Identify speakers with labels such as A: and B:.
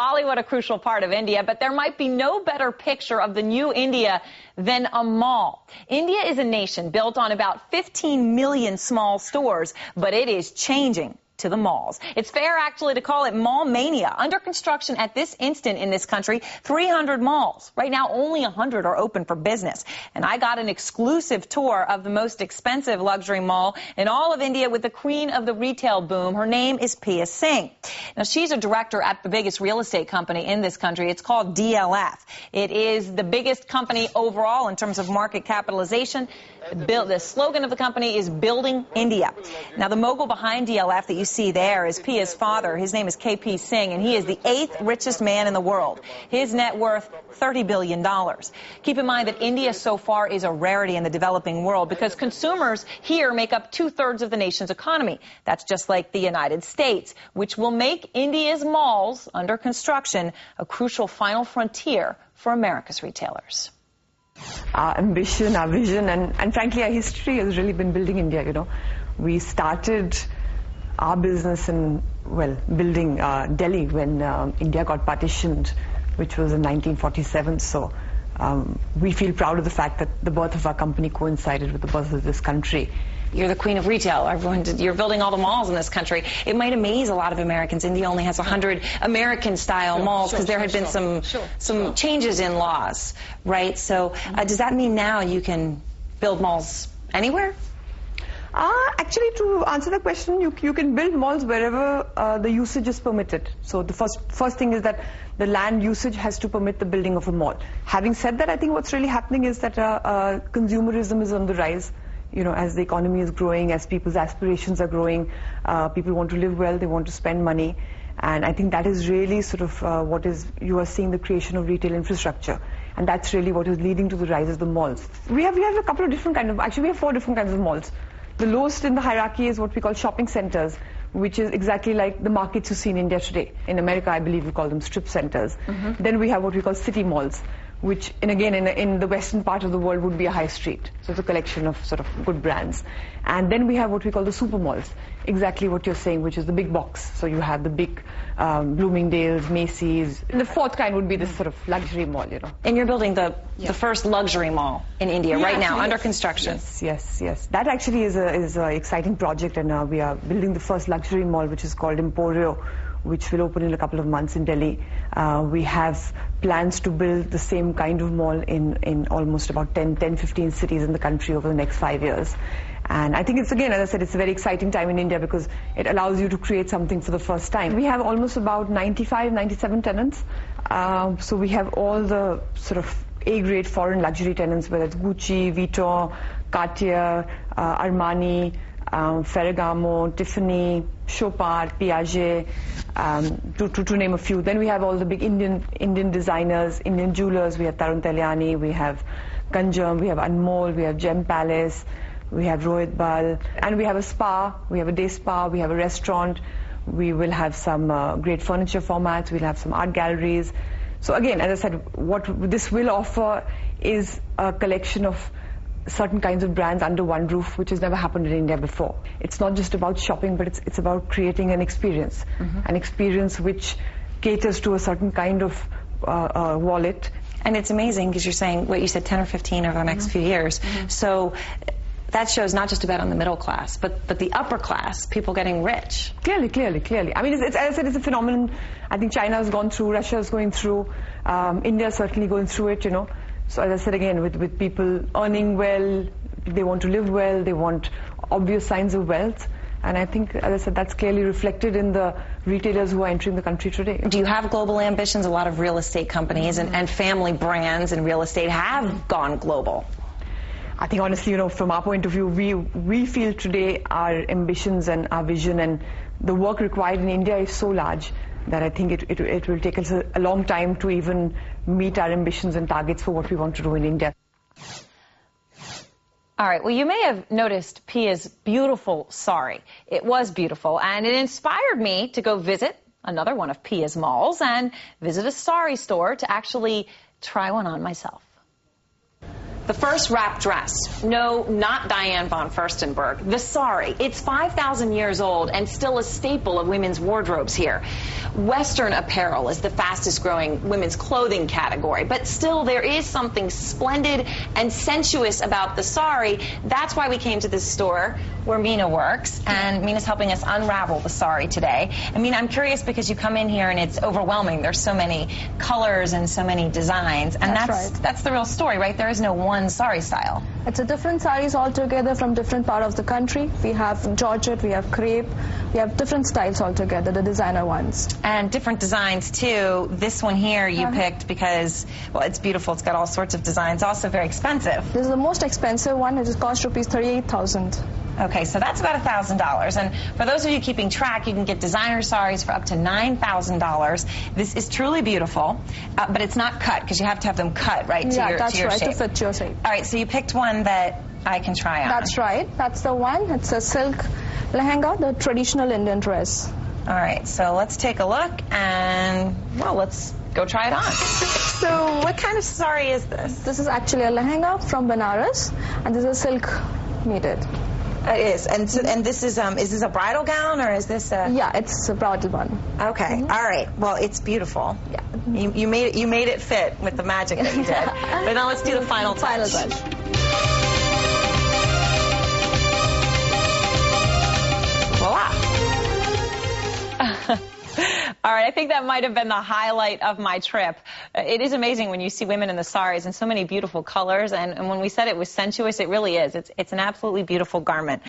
A: Bollywood, a crucial part of India, but there might be no better picture of the new India than a mall. India is a nation built on about 15 million small stores, but it is changing to the malls. It's fair, actually, to call it mall mania. Under construction at this instant in this country, 300 malls. Right now, only 100 are open for business. And I got an exclusive tour of the most expensive luxury mall in all of India with the queen of the retail boom. Her name is Pia Singh. Now, she's a director at the biggest real estate company in this country. It's called DLF. It is the biggest company overall in terms of market capitalization. The slogan of the company is Building India. Now, the mogul behind DLF that you see there is Pia's father. His name is KP Singh, and he is the 8th richest man in the world. His net worth, $30 billion. Keep in mind that India so far is a rarity in the developing world because consumers here make up 2/3 of the nation's economy. That's just like the United States, which will make India's malls under construction a crucial final frontier for America's retailers.
B: Our ambition, our vision, and frankly, our history has really been building India, you know. We started our business in, well, building Delhi when India got partitioned, which was in 1947. So we feel proud of the fact that the birth of our company coincided with the birth of this country.
A: You're the queen of retail. You're building all the malls in this country. It might amaze a lot of Americans. India only has 100 American-style malls because there had been some changes in laws, right? So does that mean now you can build malls anywhere?
B: Actually, to answer the question, you can build malls wherever the usage is permitted. So the first thing is that the land usage has to permit the building of a mall. Having said that, I think what's really happening is that consumerism is on the rise. You know, as the economy is growing, as people's aspirations are growing, people want to live well, they want to spend money. And I think that is really sort of you are seeing the creation of retail infrastructure. And that's really what is leading to the rise of the malls. We have a couple of different actually we have 4 different kinds of malls. The lowest in the hierarchy is what we call shopping centers, which is exactly like the markets you see in India today. In America, I believe we call them strip centers. Then we have what we call city malls, which, in the western part of the world would be a high street. So it's a collection of sort of good brands. And then we have what we call the super malls, exactly what you're saying, which is the big box. So you have the big Bloomingdale's, Macy's. And the 4th kind would be this sort of luxury mall, you know.
A: And you're building the first luxury mall in India right now, under construction.
B: Yes. That actually is an exciting project, and we are building the first luxury mall, which is called Emporio, which will open in a couple of months in Delhi. We have plans to build the same kind of mall in almost about 10-15 cities in the country over the next 5 years. And I think it's, again, as I said, it's a very exciting time in India because it allows you to create something for the first time. We have almost about 97 tenants. So we have all the sort of A-grade foreign luxury tenants, whether it's Gucci, Vuitton, Cartier, Armani, Ferragamo, Tiffany, Chopard, Piaget, to name a few. Then we have all the big Indian designers, Indian jewelers. We have Tarun Tahiliani, we have Ganjam, we have Anmol, we have Gem Palace, we have Rohit Bal, and we have a spa, we have a day spa, we have a restaurant. We will have some great furniture formats, we'll have some art galleries. So again, as I said, what this will offer is a collection of certain kinds of brands under one roof, which has never happened in India before. It's not just about shopping, but it's about creating an experience which caters to a certain kind of wallet.
A: And it's amazing because you're saying what you said, 10 or 15 over the next few years. So that shows not just about on the middle class, but the upper class, people getting rich.
B: Clearly. I mean, as I said, it's a phenomenon. I think China has gone through, Russia is going through, India is certainly going through it, you know. So as I said again, with people earning well, they want to live well, they want obvious signs of wealth. And I think, as I said, that's clearly reflected in the retailers who are entering the country today.
A: Do you have global ambitions? A lot of real estate companies and family brands in real estate have gone global.
B: I think honestly, you know, from our point of view, we feel today our ambitions and our vision and the work required in India is so large that I think it will take us a long time to even meet our ambitions and targets for what we want to do in India.
A: All right, well, you may have noticed Pia's beautiful sari. It was beautiful, and it inspired me to go visit another one of Pia's malls and visit a sari store to actually try one on myself. The first wrap dress. No, not Diane von Furstenberg. The sari. It's 5,000 years old and still a staple of women's wardrobes here. Western apparel is the fastest growing women's clothing category, but still there is something splendid and sensuous about the sari. That's why we came to this store where Mina works, and Mina's helping us unravel the sari today. And Mina, I'm curious because you come in here and it's overwhelming. There's so many colors and so many designs, and that's the real story, right? There is no one sari style.
C: It's a different saris altogether from different part of the country. We have georgette, we have crepe, we have different styles altogether, the designer ones.
A: And different designs too. This one here you picked because, well, it's beautiful. It's got all sorts of designs. Also very expensive.
C: This is the most expensive one. It costs rupees 38,000.
A: Okay, so that's about $1,000. And for those of you keeping track, you can get designer saris for up to $9,000. This is truly beautiful, but it's not cut because you have to have them cut, right, to your shape.
C: To fit your shape.
A: All right, so you picked one that I can try on.
C: That's right. That's the one. It's a silk lehenga, the traditional Indian dress.
A: All right, so let's take a look and, well, let's go try it on. So what kind of sari is this?
C: This is actually a lehenga from Benares, and this is silk knitted.
A: It is, and this is this a bridal gown or is this a?
C: Yeah, it's a bridal one.
A: Okay, all right. Well, it's beautiful.
C: Yeah,
A: you made it fit with the magic that you did. But now let's do the final touch. Voila. All right, I think that might have been the highlight of my trip. It is amazing when you see women in the saris in so many beautiful colors, and when we said it was sensuous, it really is. It's an absolutely beautiful garment.